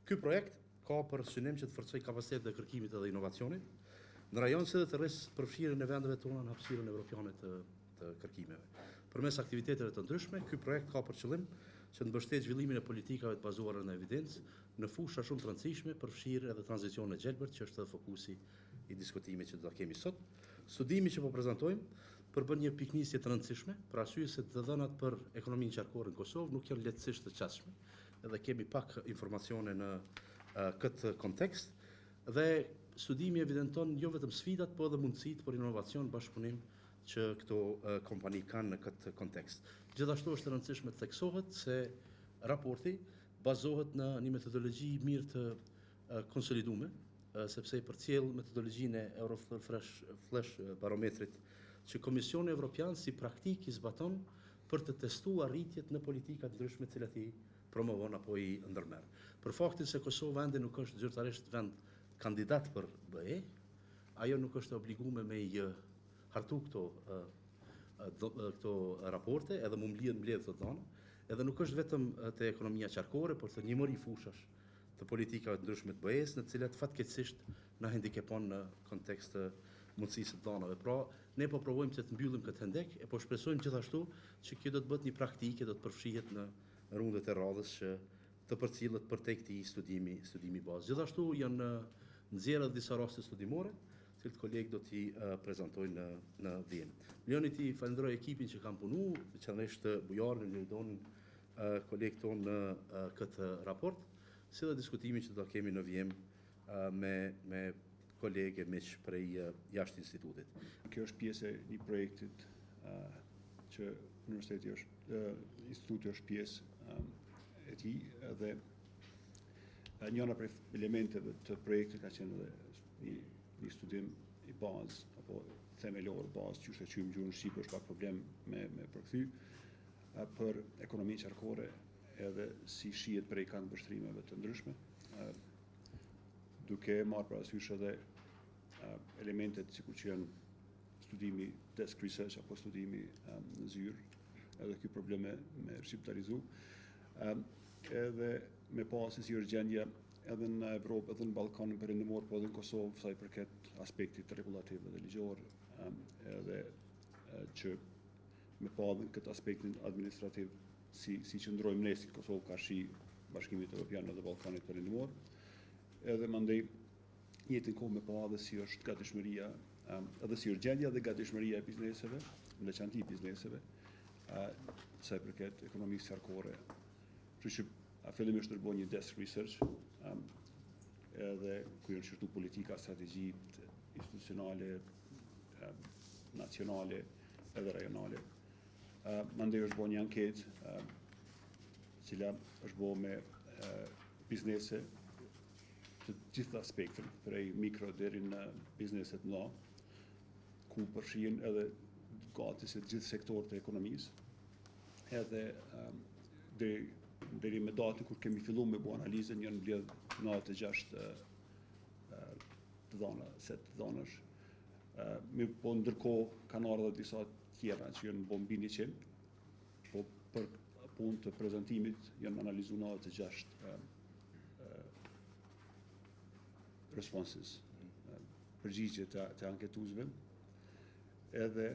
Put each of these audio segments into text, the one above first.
Ky projekt ka për synim që të forcoj kapacitetin e kërkimit dhe inovacionit në rajon si dhe të rrisë përfshirjen e vendeve tona në hapësirën evropiane të kërkimeve. Përmes aktiviteteve të ndryshme, ky projekt ka për qëllim që të mbështetë zhvillimin e politikave të bazuara në evidencë në fusha shumë të rëndësishme, përfshirë edhe tranzicionin e gjelbërt, që është edhe fokusi i diskutimit që do ta kemi sot. Studimi që po prezantojmë përbën një piknisje të rëndësishme, për arsye se të dhënat për ekonominë qarkore në Kosovë nuk janë lehtësisht të qasshme, edhe kemi pak informacione në këtë kontekst, dhe studimi evidenton jo vetëm sfidat, po edhe mundësitë për inovacion, bashkëpunim që këto kompani kanë në këtë kontekst. Gjithashtu është e rëndësishme të theksohet se raporti bazohet në një metodologji mirë të konsoliduar, sepse i përcjell metodologjinë e Euroflash barometrit që Komisioni Evropian si praktik i zbaton për të testuar rritjet në politikat ndryshme të cilat i promovon apo i ndërmerr. Për faktin se Kosova ende nuk është zyrtarisht vend kandidat për BE, ajo nuk është obliguar me i hartu këto raporte, edhe mu mbledh të dhëna, edhe nuk është vetëm te ekonomia qarkore, por të njëmëri fushash të politikave të ndryshme të BE-s, në të cilat fatkeqësisht na hendikepon në kontekst të mundësisë të dhënave. Pra, ne po provojmë që të mbyllim këtë hendek, e po shpresojmë gjithashtu që kjo do të bëhet një praktike, do të përfshihet në rundet e radhës që të përcillet për tek këtij studimi bazë. Gjithashtu janë nxjerrë disa raste studimore, të cilët kolegë do t'i prezantojnë në vijim. Lejoni ti falenderoj ekipin që kanë punu, veçanërisht Bujarin, Lirdonin, kolegë tonë në këtë raport, si dhe diskutimin që do ta kemi në vijim me kolegë miq prej jashtë institutit. Kjo është pjesë e një projektit që universiteti instituti është pjesë e tij, dhe njëra prej elementeve të projektit ka qenë një studim i bazë apo themelor bazë, që është e qymë gjuhën shqipe është pak problem me përkthy, për ekonominë qarkore edhe si shihet prej kanë mbështrimeve të ndryshme, duke marrë parasysh edhe elementet sikur që janë studimi desk research apo studimi në zyrë, edhe ky probleme me shqiptarizu, edhe me pasë si është gjendja edhe në Evropë, edhe në Ballkanin Perëndimor, po edhe në Kosovë, sa i përket aspektit regulativ dhe ligjor, edhe që me pa edhe këtë aspektin administrativ si qëndrojmë ne si Kosovë karshi Bashkimit Evropian dhe Ballkanit Perëndimor, edhe mandej njëjtën kohë me pa edhe si është gatishmëria, edhe si është gjendja dhe gatishmëria e bizneseve, në veçanti bizneseve, sa i përket ekonomisë qarkore. Kështu që fillimisht është bërë një desk research, edhe ku janë shërtu politika, strategji institucionale, nacionale edhe rajonale. Mandej është bërë një anketë, cila është bërë me biznese të gjitha spektrin, prej mikro deri në bizneset mëdha, ku përfshihen edhe gati se gjithë sektorët e ekonomisë, edhe deri me datën kur kemi filluar me bëu analizën, janë mbledh 96 të dhëna, set të dhënash. Po ndërkohë kanë ardhur disa tjera që janë mbi 100, po për punë të prezantimit janë analizuar 96 responses, përgjigje të anketuesve, edhe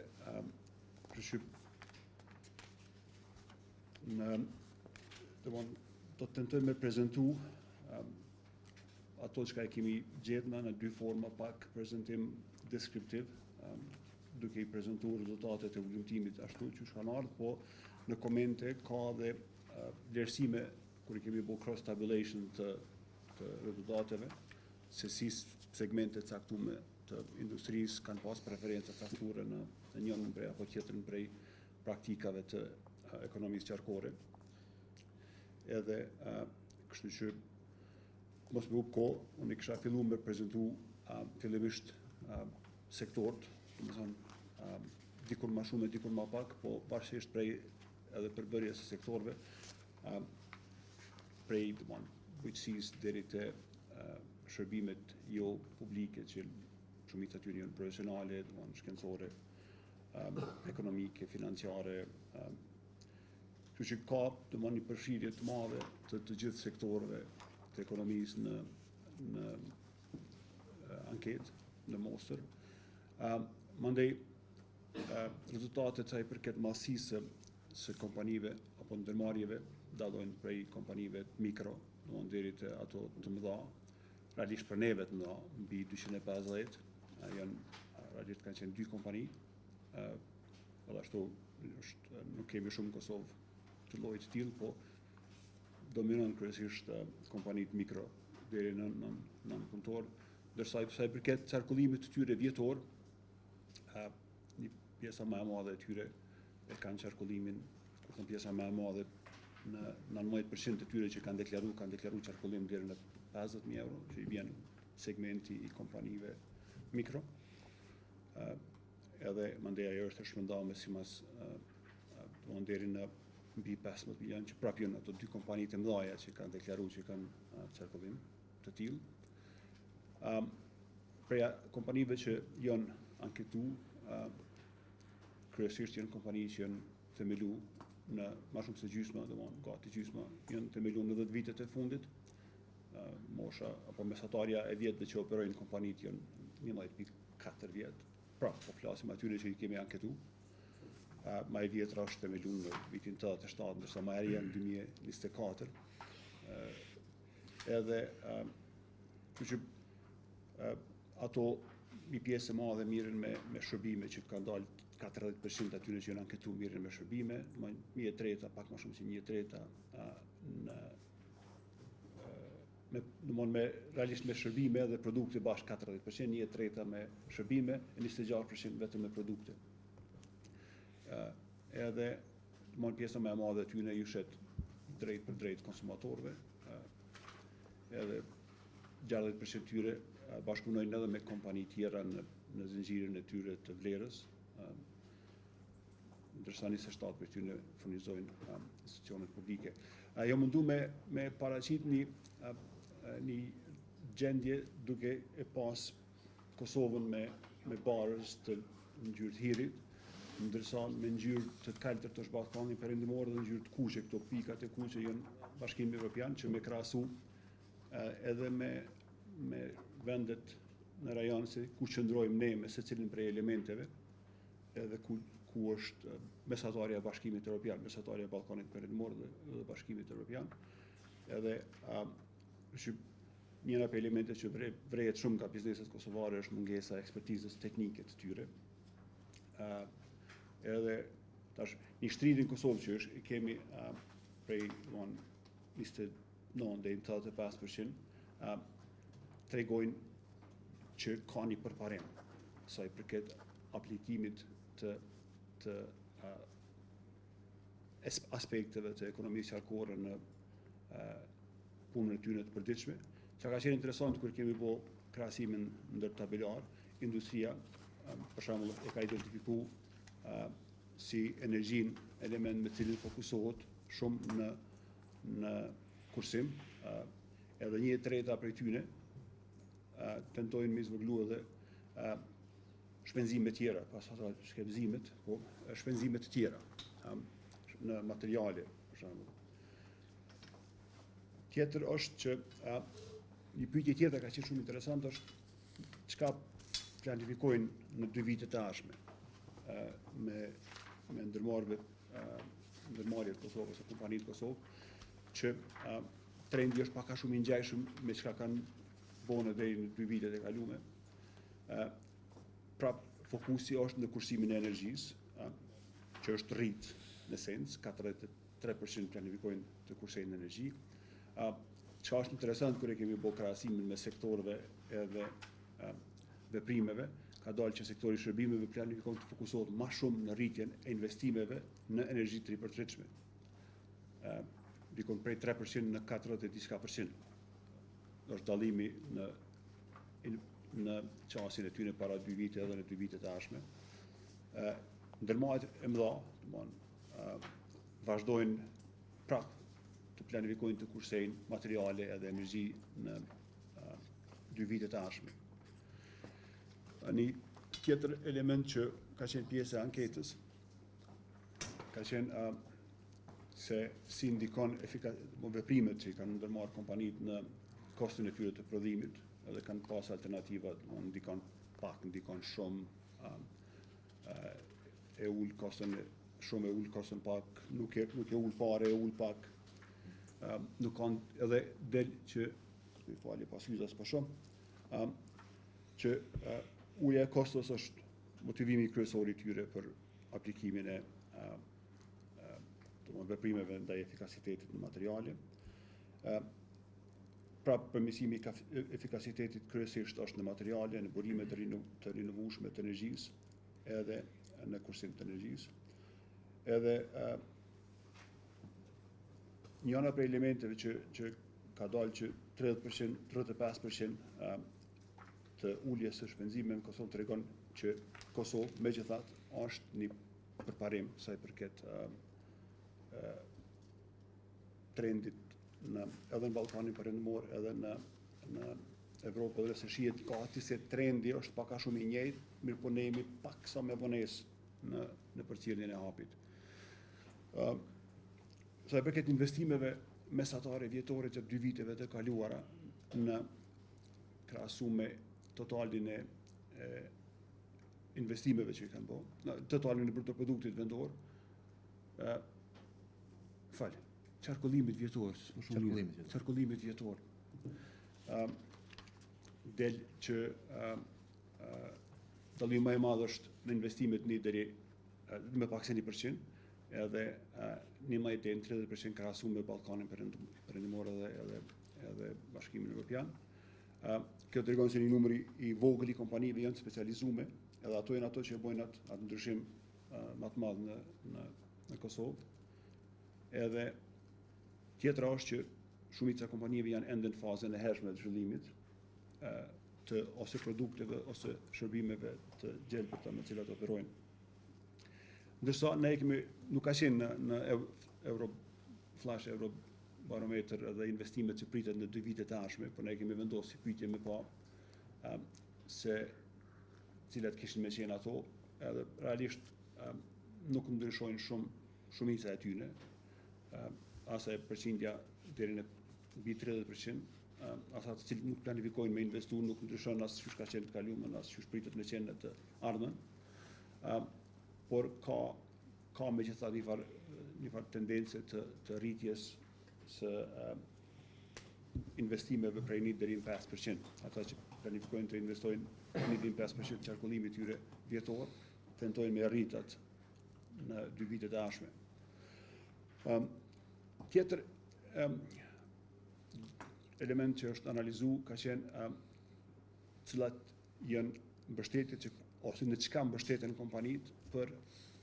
do të tentojmë me prezentu ato që e kemi gjetna në dy forma, pak prezentim deskriptiv, duke i prezentuar rezultatet e vlerësimit ashtu që kanë ardhur, po në komente ka dhe vlerësime kur i kemi bërë cross tabulation të rezultateve, se si segmente caktuar të industrisë kanë pas preferenca caktuara në njërin prej apo tjetrin prej praktikave të ekonomisë qarkore. Edhe kështu që mos më hup kohë, unë kisha filluar me prezentu fillimisht sektorët, domethënë dikur më shumë e dikur më pak, po pavarësisht prej edhe përbërjes së sektorëve, prej bujqësisë deri te shërbimet jo publike, që shumica e tyre janë profesionale, shkencore, ekonomike, financiare, kështu që ka një përfshirje të madhe të gjithë sektorëve të ekonomisë në anketë në Mostër. Mandej rezultatet sa i përket masisë së kompanive apo ndërmarrjeve dallojnë prej kompanive mikro, domthonë deri te ato të mëdha. Realisht për neve të mëdha, mbi 250, realisht kanë qenë 2 kompani. Ashtu nuk kemi shumë në Kosovë të llojit të tillë, po dominon kryesisht kompanitë mikro deri në punëtor, ndërsa sa i përket qarkullimit të tyre vjetor, një pjesa më e madhe e tyre e kanë qarkullimin, kur thon pjesa më e madhe, në 90% të tyre që kanë deklaruar qarkullim deri në 50.000 euro, që i vjen segmenti i kompanive mikro. Edhe mandej ajo është e shpërndarme simas deri në mbi 15 milion, që prapë janë ato 2 kompanitë e mëdha që kanë deklaruar që kanë qarkullim të tillë. Për kompanive që janë anketu, kryesisht janë kompani që janë themelu në më shumë se gjysma, domthonë gati gjysma, janë themelu në 10 vitet e fundit. Mosha apo mesatarja e vjetëve që operojnë kompanitë janë 11.4 vjet. Pra, po flasim atyre që i kemi anketu. Ma e vjetra është themeluar në vitin 87, ndërsa ma e ri janë 2024. Edhe që ato një pjesë e madhe mirën me shërbime, që kanë dalë 40% atyre që janë anketu mirën me shërbime, 1/3, pak më shumë se 1/3 realisht me shërbime dhe produkte bashkë 40%, 1/3 me shërbime, e 26% vetëm me produkte. Edhe pjesa më e madhe e tyre ju shet drejt për drejt konsumatorëve, edhe 60% tyre bashkëpunojnë edhe me kompani tjera në zinxhirin e tyre të vlerës, ndërsa 27% për tyre furnizojnë institucionet publike. Jo mundu me paraqit një gjendje duke e pas Kosovën me barës të ngjyrë të hirit, ndërsa me ngjyrë të kaltër të Ballkanit Perëndimor dhe ngjyrë të kuqe, këto pikat e kuqe janë Bashkimi Evropian, që me krahasu edhe me vendet në rajon se ku qëndrojmë ne me secilin prej elementeve, edhe ku është mesatarja e Bashkimit Evropian, mesatarja e Ballkanit Perëndimor dhe Bashkimit Evropian. Edhe njëra për elementet që vrejet shumë nga bizneset kosovare është mungesa e ekspertizës teknike të tyre. Edhe tash një shtridhje në Kosovë që është kemi prej 29 deri në 85%, tregojnë që ka një përparim sa i përket aplikimit të aspekteve të ekonomisë qarkore në punën e tyre të përditshme. Çka ka qenë interesant kur kemi bë krahasimin ndër tabelar, industria për shembull e ka identifikuar si energjin element me cilin fokusohet shumë në kursim, edhe 1/3 prej tyre tentojnë me zvogëlu edhe shpenzime tjera, pas ata shkenzimet, po shpenzime të tjera në materiale, për shembull. Tjetër është që një pyetje tjetër ka qenë shumë interesant është çka planifikojnë në 2 vitet e ardhshme me ndërmarrjet Kosovës, kompanitë Kosovë, që trendi është pak a shumë i ngjashëm me çka kanë bënë deri në 2 vitet e kaluara. Pra fokusi është në kursimin e energjisë, që është rrit në esencë, 43% planifikojnë të kursejnë në energji. Çka është interesant kur e kemi bërë krahasimin me sektorëve edhe veprimeve, ka dalë që sektori i shërbimeve planifikon të fokusohet më shumë në rritjen e investimeve në energji të ripërtëritshme. Dikon prej 3% në 40% është dallimi në çastin e tyre para 2 vite edhe në 2 vitet e ardhshme. Ndërmarrjet e mëdha, vazhdojnë prapë të planifikojnë të kursejnë materiale edhe energji në 2 vitet e ardhshme. Një tjetër element që ka qenë pjesë e anketës ka qenë se si ndikon veprimet që kanë ndërmarrë kompanitë në kostin e tyre të prodhimit, edhe kanë pas alternativa, ndikon pak, ndikon shumë, e ul kostin shumë, e ul kostin pak, nuk e ul fare, e ul pak. Nuk kanë edhe del që, më falje pas lyzas për shumë, që ulja e kostos është motivimi kryesor i tyre për aplikimin e veprimeve ndaj efikasitetit në materiale. Pra përmirësimi i efikasitetit kryesisht është në materiale, në burime të rinovueshme të energjisë, edhe në kursim të energjisë. Edhe njëra prej elementeve që ka dalë që 30%, 35% të uljes së shpenzimeve në Kosovë tregon që Kosovë megjithatë është një përparim sa i përket trendit edhe në Ballkanin Perëndimor, edhe në Evropë, dhe se shihet gati se trendi është pak a shumë i njëjtë, mirë po ne jemi pak sa me vonesë në përcjelljen e hapit. Sa i përket investimeve mesatare vjetore të 2 viteve të kaluara në krahasim me totalin e investimeve që i kanë bërë, totalin e brutoproduktit vendor, qarkullimit vjetor, qarkullimit vjetor, del që dallimi më i madh është në investimet një deri me pak se 1%, edhe një më i den 30% krahasim me Ballkanin Perëndimor edhe Bashkimin Evropian. Kjo tregon se një numër i vogël i kompanive janë specializuar, edhe ato janë ato që bojnë atë ndryshim më të madh në Kosovë. Edhe tjetra është që shumica e kompanive janë ende në fazën e hershme të zhvillimit të ose produkteve ose shërbimeve të gjelbërta me cilat operojnë. Ndërsa ne nuk ka qenë në Euroflash, Eurobarometer edhe investimet që pritet në 2 vitet e ardhshme, por ne kemi vendosur si pyetje me pa se cilat kishin me qenë ato, edhe realisht nuk ndryshojnë shumica e tyre. Asa e përqindja deri në mbi 30%, asa të cilët nuk planifikojnë me investu, nuk ndryshon as çysh ka qenë të kaluamën, as çysh pritet me qenë në të ardhmen. Por ka megjithatë një farë tendence të rritjes së investimeve prej 1 deri në 5%. Ata që planifikojnë të investojnë 1 deri në 5% qarkullimit tyre vjetor, tentojnë me rritat në 2 vitet e ardhshme. Tjetër element që është analizu ka qenë cilat janë mbështetjet ose në çka mbështeten kompanitë për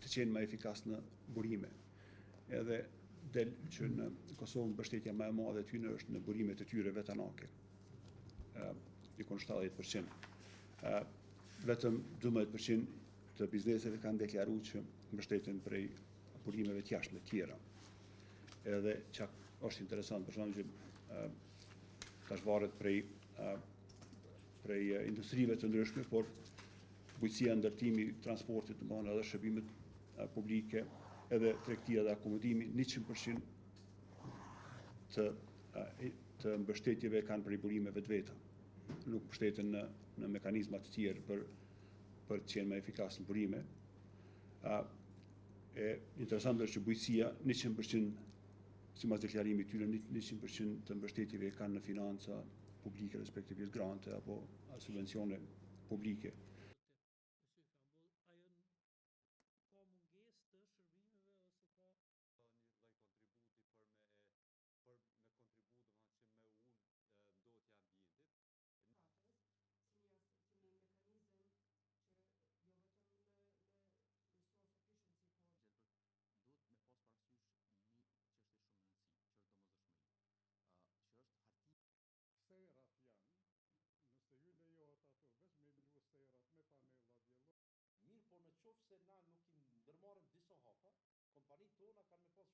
të qenë më efikas në burime. Edhe del që në Kosovë mbështetja më e madhe e tyre është në burimet e tyre vetanake. Dikon 70%. Vetëm 12% të bizneseve kanë deklaruar që mbështeten prej burimeve të jashtme të tjera. Edhe që është interesant, për shembull që tash varet prej industrive të ndryshme, por bujqësia, ndërtimi, transportit, domethënë edhe shërbimet publike, edhe tregtia dhe akomodimi, 100% të mbështetjeve kanë prej burimeve të veta. Nuk mbështeten në mekanizma të tjerë për të qenë më efikas në burime. Interesant është që bujqësia 100% sipas deklarimit tyre 100% të mbështetjeve kanë në financa publike, respektivisht grante apo subvencione publike. Mirë, po në qoftë se na nuk i ndërmarrim disa hapa, kompanitë tona kanë me pas